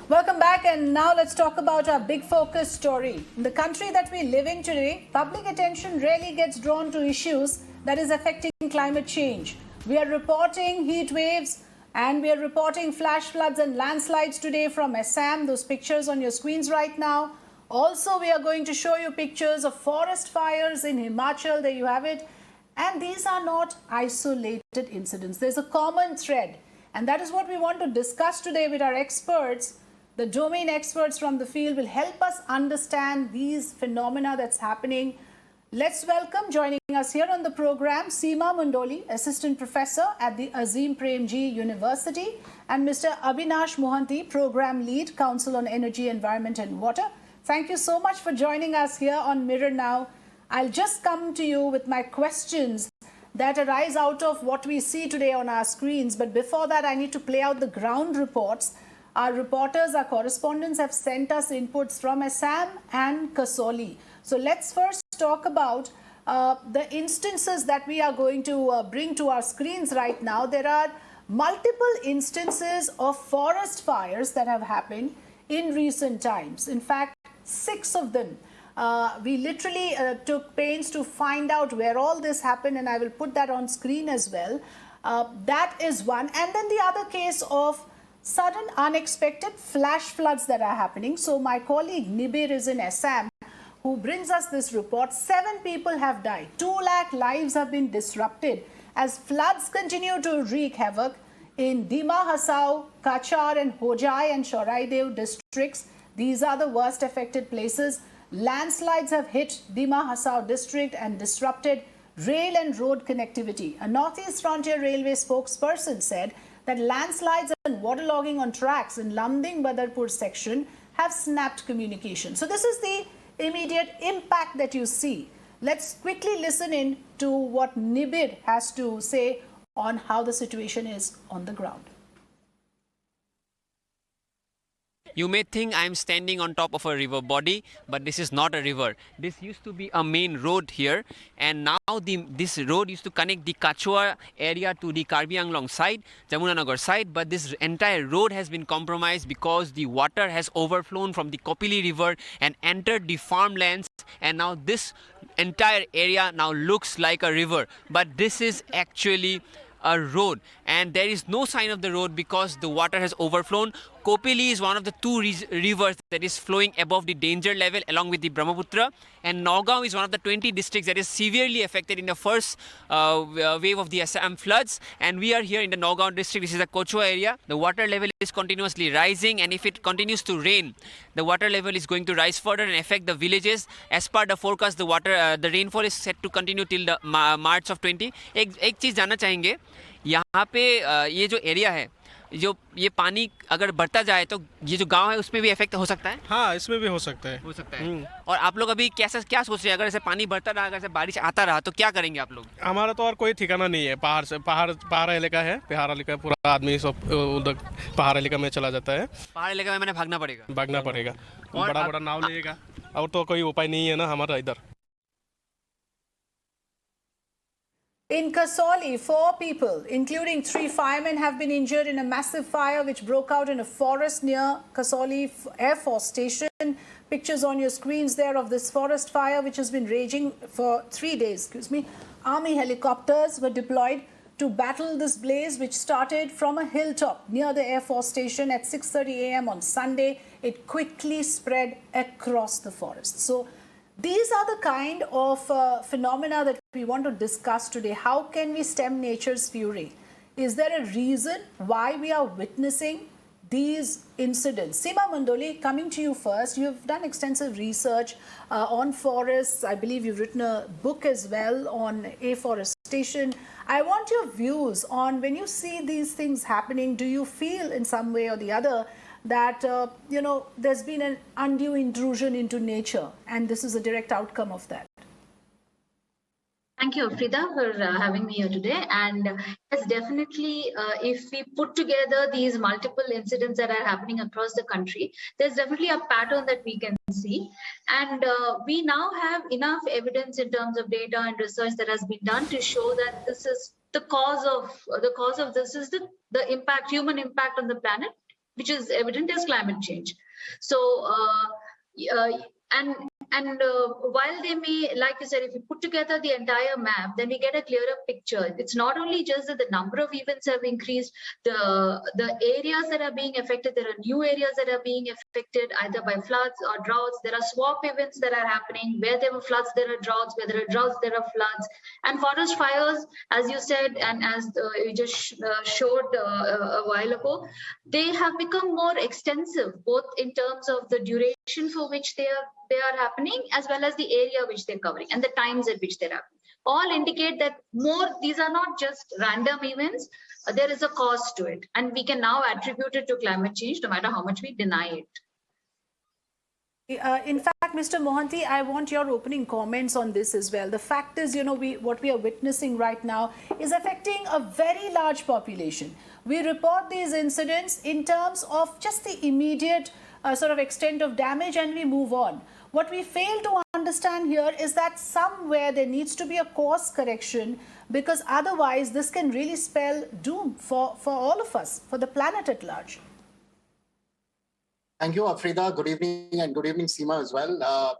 Welcome back, and now let's talk about our big focus story. In the country that we live in today, public attention rarely gets drawn to issues that is affecting climate change. We are reporting heat waves and we are reporting flash floods and landslides today from Assam. Those pictures on your screens right now. Also, we are going to show you pictures of forest fires in Himachal. There you have it. And these are not isolated incidents. There's a common thread. And that is what we want to discuss today with our experts. The domain experts from the field will help us understand these phenomena that's happening. Let's welcome, joining us here on the program, Seema Mundoli, Assistant Professor at the Azim Premji University, and Mr. Abinash Mohanty, Program Lead, Council on Energy, Environment and Water. Thank you so much for joining us here on Mirror Now. I'll just come to you with my questions that arise out of what we see today on our screens. But before that, I need to play out the ground reports. Our reporters, our correspondents have sent us inputs from Assam and Kasoli. So let's first talk about the instances that we are going to bring to our screens right now. There are multiple instances of forest fires that have happened in recent times. In fact, 6 of them. We literally took pains to find out where all this happened, and I will put that on screen as well. That is one. And then the other case of sudden unexpected flash floods that are happening. So my colleague Nibir is in Assam, who brings us this report. 7 people have died. 2 lakh lives have been disrupted as floods continue to wreak havoc in Dima Hasao, Cachar and Hojai and Charaideo districts. These are the worst affected places. Landslides have hit Dima Hasao district and disrupted rail and road connectivity. A Northeast Frontier Railway spokesperson said that landslides and waterlogging on tracks in Lamding-Badarpur section have snapped communication. So this is the immediate impact that you see. Let's quickly listen in to what Nibir has to say on how the situation is on the ground. You may think I'm standing on top of a river body, but this is not a river. This used to be a main road here, and now this road used to connect the Cachar area to the Karbi Anglong side, Jamunanagar side, but this entire road has been compromised because the water has overflown from the Kopili river and entered the farmlands, and now this entire area now looks like a river, but this is actually a road, and there is no sign of the road because the water has overflown. Kopili is one of the 2 rivers that is flowing above the danger level along with the Brahmaputra, and Nagaon is one of the 20 districts that is severely affected in the first wave of the Assam floods, and we are here in the Nagaon district. This is the Kochua area. The water level is continuously rising, and if it continues to rain, the water level is going to rise further and affect the villages. As per the forecast, the rainfall is set to continue till the March of 20. एक चीज़ जानना चाहेंगे, यहाँ पे ये जो area है, जो ये पानी अगर बढ़ता जाए तो ये जो गांव है उसमें भी इफेक्ट हो सकता है? हाँ, इसमें भी हो सकता है। और आप लोग अभी क्या सोच रहे हैं, अगर ऐसे पानी बढ़ता रहा, अगर ऐसे बारिश आता रहा तो क्या करेंगे आप लोग? हमारा तो और कोई ठिकाना नहीं है। पहाड़ इलाका है, पूरा आदमी सब उधर पहाड़ इलाका में चला जाता है। पहाड़ इलाका में मैंने भागना पड़ेगा। बड़ा नाव लेगा, और तो कोई उपाय नहीं है ना हमारा इधर। In Kasoli, 4 people, including 3 firemen, have been injured in a massive fire which broke out in a forest near Kasoli Air Force Station. Pictures on your screens there of this forest fire which has been raging for 3 days. Army helicopters were deployed to battle this blaze, which started from a hilltop near the Air Force Station at 6:30 a.m. on Sunday. It quickly spread across the forest. So these are the kind of phenomena that we want to discuss today. How can we stem nature's fury? Is there a reason why we are witnessing these incidents? Seema Mundoli, coming to you first. You've done extensive research on forests. I believe you've written a book as well on afforestation. I want your views on, when you see these things happening, do you feel in some way or the other that, there's been an undue intrusion into nature, and this is a direct outcome of that? Thank you, Afrida, for having me here today. And yes, definitely, if we put together these multiple incidents that are happening across the country, there's definitely a pattern that we can see. And we now have enough evidence in terms of data and research that has been done to show that this is the cause of this is the impact, human impact on the planet. which is evident as climate change. So, while they may, like you said, if you put together the entire map, then we get a clearer picture. It's not only just that the number of events have increased, the areas that are being affected, there are new areas that are being affected either by floods or droughts. There are swap events that are happening. Where there were floods, there are droughts. Where there are droughts, there are floods. And forest fires, as you said, and as you just showed a while ago, they have become more extensive, both in terms of the duration for which they are happening, as well as the area which they're covering and the times at which they're happening. All indicate that these are not just random events. There is a cause to it, and we can now attribute it to climate change, no matter how much we deny it. In fact, Mr. Mohanty, I want your opening comments on this as well. The fact is, what we are witnessing right now is affecting a very large population. We report these incidents in terms of just the immediate sort of extent of damage, and we move on. What we fail to understand here is that somewhere there needs to be a course correction, because otherwise this can really spell doom for all of us, for the planet at large. Thank you, Afrida. Good evening, and good evening, Seema, as well.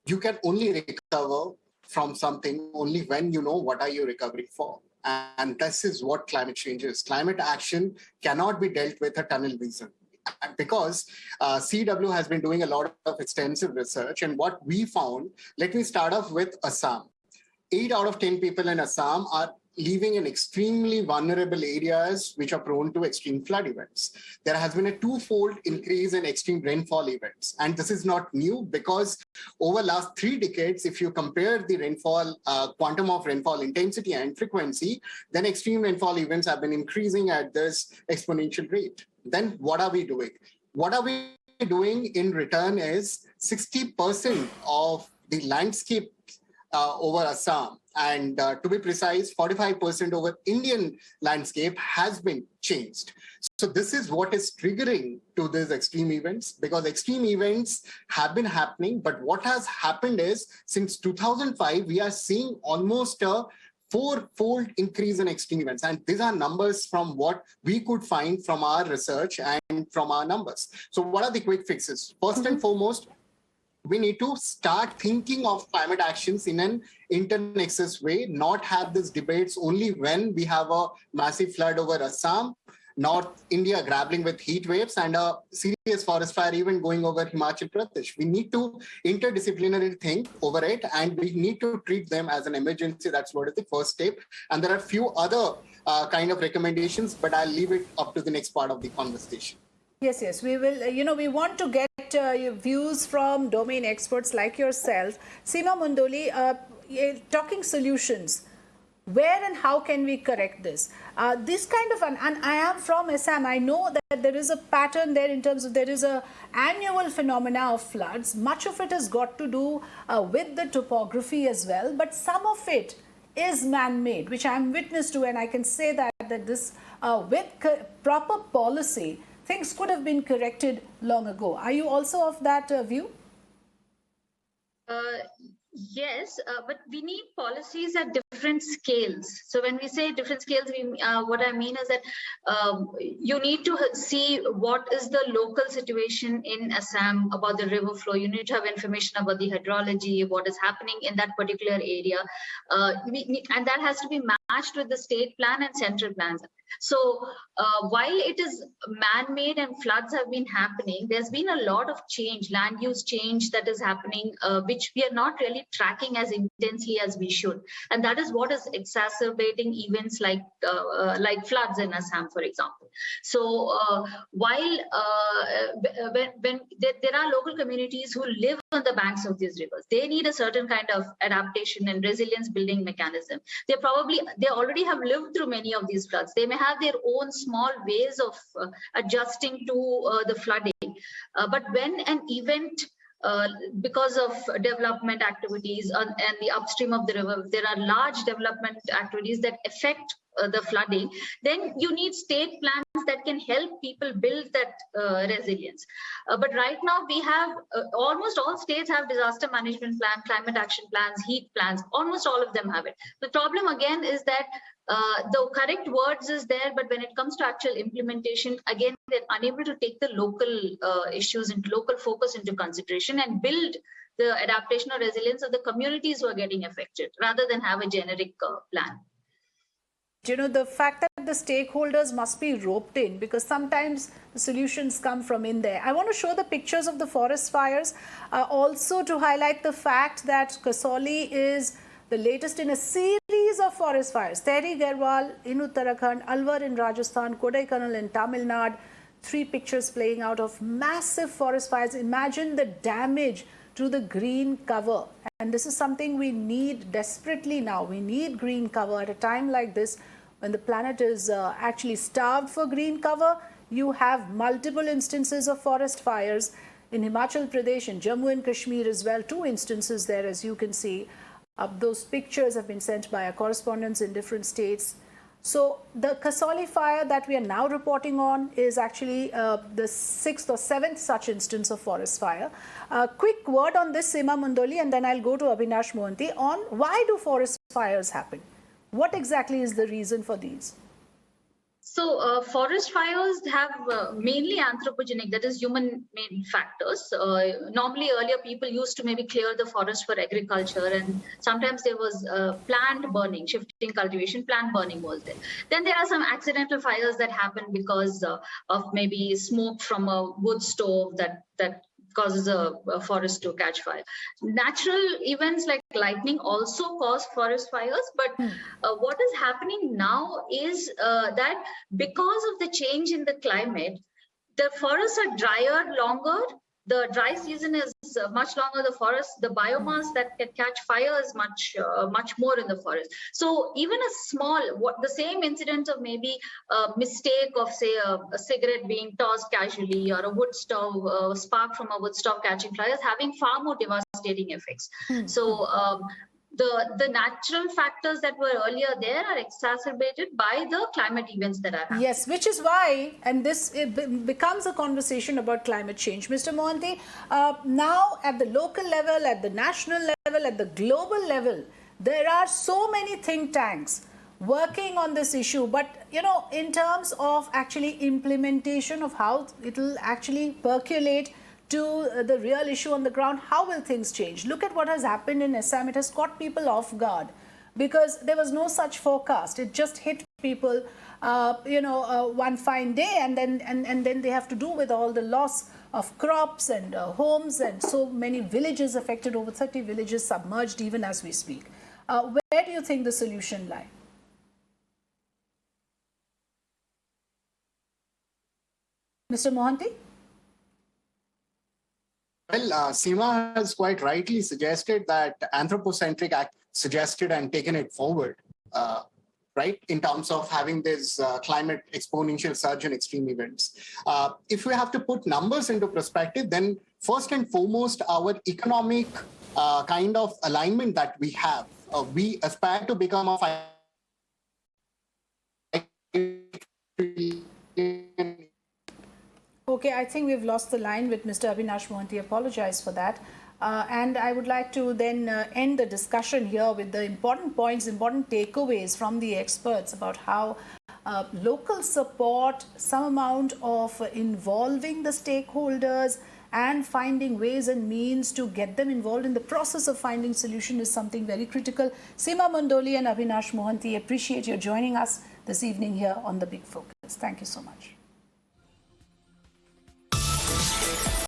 You can only recover from something only when you know what are you recovering for. And this is what climate change is. Climate action cannot be dealt with a tunnel vision. Because CW has been doing a lot of extensive research, and what we found, let me start off with Assam. 8 out of 10 people in Assam are living in extremely vulnerable areas which are prone to extreme flood events. There has been a twofold increase in extreme rainfall events. And this is not new, because over last 3 decades, if you compare the rainfall, quantum of rainfall intensity and frequency, then extreme rainfall events have been increasing at this exponential rate. Then what are we doing? What are we doing in return is 60% of the landscape over Assam, and to be precise, 45% over Indian landscape has been changed. So this is what is triggering to these extreme events, because extreme events have been happening. But what has happened is, since 2005, we are seeing almost a 4-fold increase in extreme events. And these are numbers from what we could find from our research and from our numbers. So what are the quick fixes? First and foremost, we need to start thinking of climate actions in an inter-nexus way, not have these debates only when we have a massive flood over Assam, North India grappling with heat waves, and a serious forest fire even going over Himachal Pradesh. We need to interdisciplinary think over it, and we need to treat them as an emergency. That's what is the first step. And there are a few other kind of recommendations, but I'll leave it up to the next part of the conversation. Yes, we will. We want to get your views from domain experts like yourself. Seema Mundoli, talking solutions. Where and how can we correct this? This kind of, and I am from Assam, I know that there is a pattern there in terms of there is a annual phenomena of floods. Much of it has got to do with the topography as well, but some of it is man-made, which I am witness to, and I can say that this, with proper policy, things could have been corrected long ago. Are you also of that view? Yes, but we need policies at different scales. So when we say different scales, what I mean is that you need to see what is the local situation in Assam about the river flow. You need to have information about the hydrology, what is happening in that particular area. And that has to be matched with the state plan and central plans. So while it is man-made and floods have been happening, there's been a lot of change, land use change that is happening, which we are not really tracking as intensely as we should. And that is what is exacerbating events like floods in Assam, for example. So while when there are local communities who live on the banks of these rivers, they need a certain kind of adaptation and resilience building mechanism. They already have lived through many of these floods. They may have their own small ways of adjusting to the flooding. But when an event, because of development activities and the upstream of the river, there are large development activities that affect the flooding, then you need state plans that can help people build that resilience. But right now we have almost all states have disaster management plan, climate action plans, heat plans. Almost all of them have it. The problem again is that the correct words is there, but when it comes to actual implementation, again, they're unable to take the local issues into local focus into consideration and build the adaptation or resilience of the communities who are getting affected rather than have a generic plan. You know, the fact that the stakeholders must be roped in, because sometimes the solutions come from in there. I want to show the pictures of the forest fires, also to highlight the fact that Kasauli is the latest in a series of forest fires. Tehri Garhwal in Uttarakhand, Alwar in Rajasthan, Kodaikanal in Tamil Nadu. 3 pictures playing out of massive forest fires. Imagine the damage to the green cover. And this is something we need desperately now. We need green cover at a time like this when the planet is actually starved for green cover. You have multiple instances of forest fires in Himachal Pradesh, in Jammu and Kashmir as well. 2 instances there, as you can see. Those pictures have been sent by our correspondents in different states. So the Kasauli fire that we are now reporting on is actually the 6th or 7th such instance of forest fire. Quick word on this, Seema Mundoli, and then I'll go to Abinash Mohanty on why do forest fires happen? What exactly is the reason for these? So forest fires have mainly anthropogenic, that is human-made factors. Normally earlier people used to maybe clear the forest for agriculture, and sometimes there was planned burning, shifting cultivation, planned burning was there. Then there are some accidental fires that happen because of maybe smoke from a wood stove that causes a forest to catch fire. Natural events like lightning also cause forest fires, but what is happening now is that because of the change in the climate, the forests are drier longer. The dry season is much longer. The forest, the biomass that can catch fire is much more in the forest. So even a small, the same incident of maybe a mistake of say a cigarette being tossed casually or a wood stove, spark from a wood stove catching fire is having far more devastating effects. So the natural factors that were earlier there are exacerbated by the climate events that are happening. Yes, which is why, and this becomes a conversation about climate change. Mr. Mohanty, now at the local level, at the national level, at the global level, there are so many think tanks working on this issue. But, you know, in terms of actually implementation of how it will actually percolate to the real issue on the ground, how will things change? Look at what has happened in Assam. It has caught people off guard because there was no such forecast. It just hit people, one fine day, and then they have to do with all the loss of crops and homes, and so many villages affected, over 30 villages submerged even as we speak. Where do you think the solution lies? Mr. Mohanty? Well, Seema has quite rightly suggested that anthropocentric act suggested and taken it forward, right, in terms of having this climate exponential surge in extreme events. If we have to put numbers into perspective, then first and foremost, our economic kind of alignment that we have, we aspire to become a 5 trillion. Okay, I think we've lost the line with Mr. Abinash Mohanty. Apologize for that. And I would like to then end the discussion here with the important points, important takeaways from the experts about how local support, some amount of involving the stakeholders and finding ways and means to get them involved in the process of finding solution is something very critical. Seema Mundoli and Abinash Mohanty, appreciate your joining us this evening here on The Big Focus. Thank you so much.